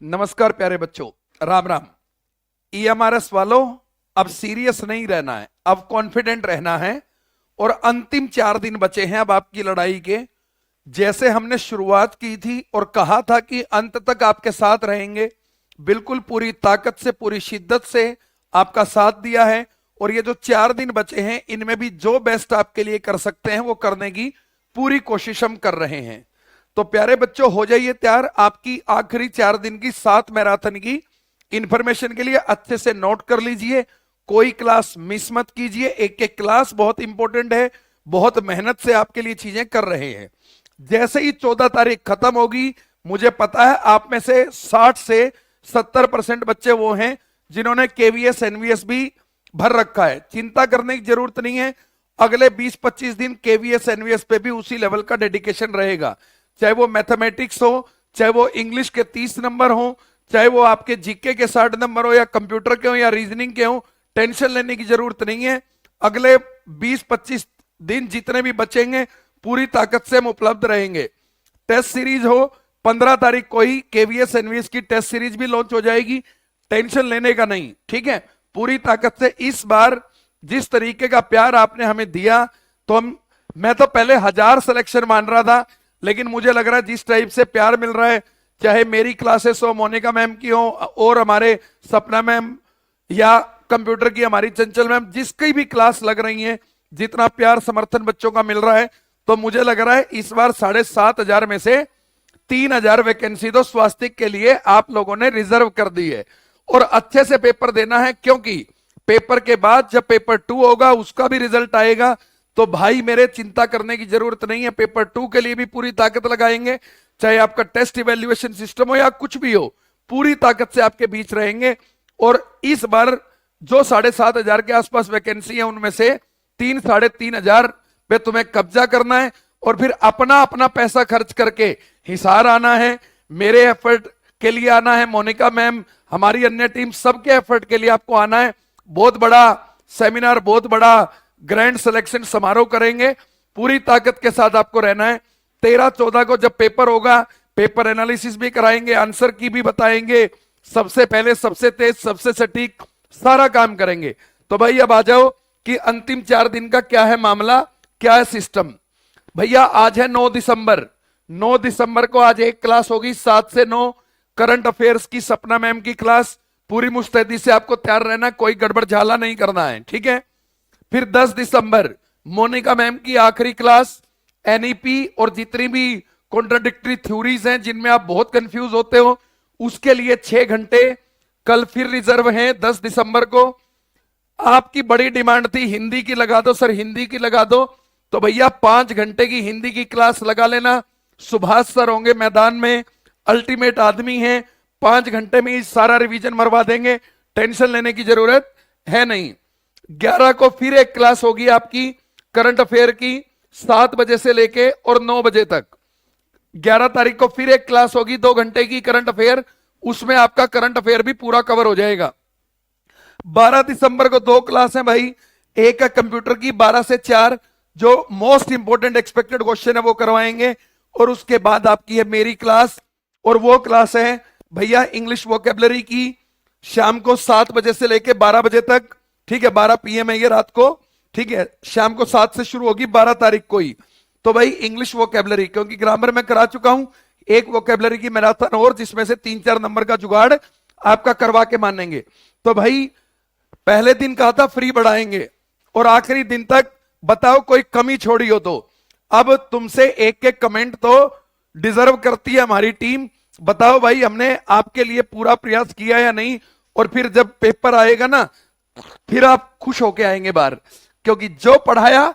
नमस्कार प्यारे बच्चों, राम राम। ईएमआरएस वालों, अब सीरियस नहीं रहना है, अब कॉन्फिडेंट रहना है। और अंतिम 4 दिन बचे हैं अब आपकी लड़ाई के। जैसे हमने शुरुआत की थी और कहा था कि अंत तक आपके साथ रहेंगे, बिल्कुल पूरी ताकत से पूरी शिद्दत से आपका साथ दिया है। और ये जो 4 दिन बचे हैं इनमें भी जो बेस्ट आपके लिए कर सकते हैं वो करने की पूरी कोशिश हम कर रहे हैं। तो प्यारे बच्चों, हो जाइए तैयार। आपकी आखिरी 4 दिन की 7 मैराथन की इंफॉर्मेशन के लिए अच्छे से नोट कर लीजिए, कोई क्लास मिस मत कीजिए। एक एक क्लास बहुत इंपॉर्टेंट है, बहुत मेहनत से आपके लिए चीजें कर रहे हैं। जैसे ही 14 तारीख खत्म होगी, मुझे पता है आप में से 60 से 70% बच्चे वो हैं जिन्होंने केवीएस एनवीएस भी भर रखा है। चिंता करने की जरूरत नहीं है, अगले 20-25 दिन केवीएस एनवीएस पे भी उसी लेवल का डेडिकेशन रहेगा। चाहे वो मैथमेटिक्स हो, चाहे वो इंग्लिश के 30 नंबर हो, चाहे वो आपके जीके के 60 नंबर हो, या कंप्यूटर के हो, या रीजनिंग के हो, टेंशन लेने की जरूरत नहीं है। अगले 20-25 दिन जितने भी बचेंगे पूरी ताकत से हम उपलब्ध रहेंगे। टेस्ट सीरीज हो, 15 तारीख को ही केवीएस एनवीएस की टेस्ट सीरीज भी लॉन्च हो जाएगी, टेंशन लेने का नहीं, ठीक है। पूरी ताकत से इस बार जिस तरीके का प्यार आपने हमें दिया, तो मैं तो पहले 1000 सिलेक्शन मान रहा था, लेकिन मुझे लग रहा है जिस टाइप से प्यार मिल रहा है, चाहे मेरी क्लासेस हो, मोनिका मैम की हो, और हमारे सपना मैम, या कंप्यूटर की हमारी चंचल मैम, जिसकी भी क्लास लग रही है, जितना प्यार समर्थन बच्चों का मिल रहा है, तो मुझे लग रहा है इस बार 7500 में से 3000 वैकेंसी तो स्वास्थ्य के लिए आप लोगों ने रिजर्व कर दी है। और अच्छे से पेपर देना है, क्योंकि पेपर के बाद जब पेपर 2 होगा उसका भी रिजल्ट आएगा। तो भाई मेरे, चिंता करने की जरूरत नहीं है, पेपर 2 के लिए भी पूरी ताकत लगाएंगे। चाहे आपका टेस्ट इवेल्युएशन सिस्टम हो या कुछ भी हो, पूरी ताकत से आपके बीच रहेंगे। और इस बार जो 7500 के आसपास वैकेंसी है, उनमें से 3-3.5 पे तुम्हें कब्जा करना है, और फिर अपना अपना पैसा खर्च करके हिसार आना है। मेरे एफर्ट के लिए आना है, मोनिका मैम, हमारी अन्य टीम, सबके एफर्ट के लिए आपको आना है। बहुत बड़ा सेमिनार, बहुत बड़ा ग्रैंड सिलेक्शन समारोह करेंगे, पूरी ताकत के साथ आपको रहना है। 13-14 को जब पेपर होगा, पेपर एनालिसिस भी कराएंगे, आंसर की भी बताएंगे, सबसे पहले, सबसे तेज, सबसे सटीक सारा काम करेंगे। तो भाई अब आ जाओ कि अंतिम 4 दिन का क्या है मामला, क्या है सिस्टम। भैया आज है 9 दिसंबर। 9 दिसंबर को आज एक क्लास होगी 7 से 9, करंट अफेयर्स की, सपना मैम की क्लास। पूरी मुस्तैदी से आपको तैयार रहना, कोई गड़बड़ झाला नहीं करना है, ठीक है। फिर 10 दिसंबर मोनिका मैम की आखिरी क्लास, एनईपी और जितनी भी कॉन्ट्राडिक्टरी थ्योरीज हैं जिनमें आप बहुत कंफ्यूज होते हो, उसके लिए 6 घंटे कल फिर रिजर्व हैं 10 दिसंबर को। आपकी बड़ी डिमांड थी हिंदी की लगा दो सर, हिंदी की लगा दो, तो भैया 5 घंटे की हिंदी की क्लास लगा लेना। सुभाष सर होंगे मैदान में, अल्टीमेट आदमी हैं, 5 घंटे में ही सारा रिवीजन मरवा देंगे, टेंशन लेने की जरूरत है नहीं। 11 को फिर एक क्लास होगी आपकी करंट अफेयर की, 7 बजे से लेके और 9 बजे तक। 11 तारीख को फिर एक क्लास होगी 2 घंटे की करंट अफेयर, उसमें आपका करंट अफेयर भी पूरा कवर हो जाएगा। 12 दिसंबर को 2 क्लास है भाई, एक है कंप्यूटर की 12 से 4, जो मोस्ट इंपोर्टेंट एक्सपेक्टेड क्वेश्चन है वो करवाएंगे। और उसके बाद आपकी है मेरी क्लास, और वो क्लास है भैया इंग्लिश वोकेबलरी की, शाम को 7 बजे से लेके 12 बजे तक, ठीक है। 12 PM है ये रात को, ठीक है। शाम को 7 से शुरू होगी 12 तारीख को ही। तो भाई इंग्लिश वोकेबलरी, क्योंकि ग्रामर में करा चुका हूं, एक वोकेबलरी की मैराथन और, जिसमें से 3-4 नंबर का जुगाड़ आपका करवा के मानेंगे। तो भाई पहले दिन कहा था फ्री बढ़ाएंगे, और आखिरी दिन तक बताओ कोई कमी छोड़ी हो तो। अब तुमसे एक एक कमेंट तो डिजर्व करती है हमारी टीम। बताओ भाई हमने आपके लिए पूरा प्रयास किया या नहीं। और फिर जब पेपर आएगा ना, फिर आप खुश होके आएंगे बाहर, क्योंकि जो पढ़ाया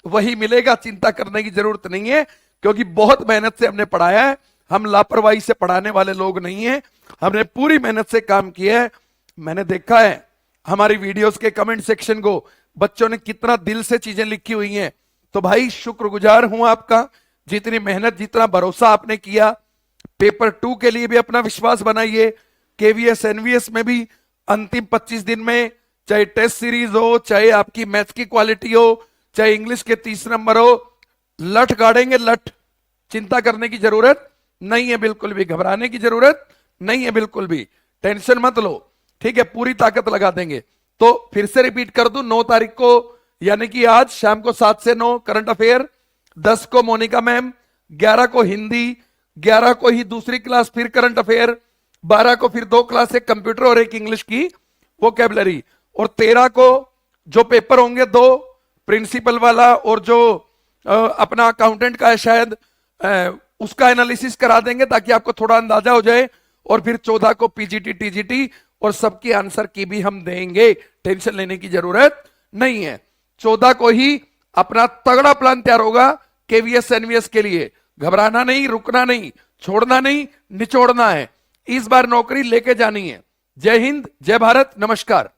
वही मिलेगा, चिंता करने की जरूरत नहीं है। क्योंकि बहुत मेहनत से हमने पढ़ाया है, हम लापरवाही से पढ़ाने वाले लोग नहीं है, हमने पूरी मेहनत से काम किया है। मैंने देखा है हमारी वीडियोस के कमेंट सेक्शन को, बच्चों ने कितना दिल से चीजें लिखी हुई हैं। तो भाई शुक्रगुजार हूं आपका, जितनी मेहनत, जितना भरोसा आपने किया। पेपर 2 के लिए भी अपना विश्वास बनाइए, केवीएस एनवीएस में भी अंतिम 25 दिन में, चाहे टेस्ट सीरीज हो, चाहे आपकी मैथ्स की क्वालिटी हो, चाहे इंग्लिश के 30 नंबर हो, लठ गाड़ेंगे लठ। चिंता करने की जरूरत नहीं है, बिल्कुल भी घबराने की जरूरत नहीं है बिल्कुल भी, टेंशन मत लो, ठीक है, पूरी ताकत लगा देंगे। तो फिर से रिपीट कर दूं, 9 तारीख को यानी कि आज शाम को 7 से 9 करंट अफेयर, 10 को मोनिका मैम, 11 को हिंदी, 11 को ही दूसरी क्लास फिर करंट अफेयर, 12 को फिर 2 क्लास, एक कंप्यूटर और एक इंग्लिश की वोकैबुलरी, और 13 को जो पेपर होंगे 2 प्रिंसिपल वाला और जो अपना अकाउंटेंट का है शायद, उसका एनालिसिस करा देंगे ताकि आपको थोड़ा अंदाजा हो जाए। और फिर 14 को पीजीटी टीजीटी और सबकी आंसर की भी हम देंगे, टेंशन लेने की जरूरत नहीं है। 14 को ही अपना तगड़ा प्लान तैयार होगा केवीएस एनवीएस के लिए, घबराना नहीं, रुकना नहीं, छोड़ना नहीं, निचोड़ना है, इस बार नौकरी लेके जानी है। जय हिंद, जय भारत, नमस्कार।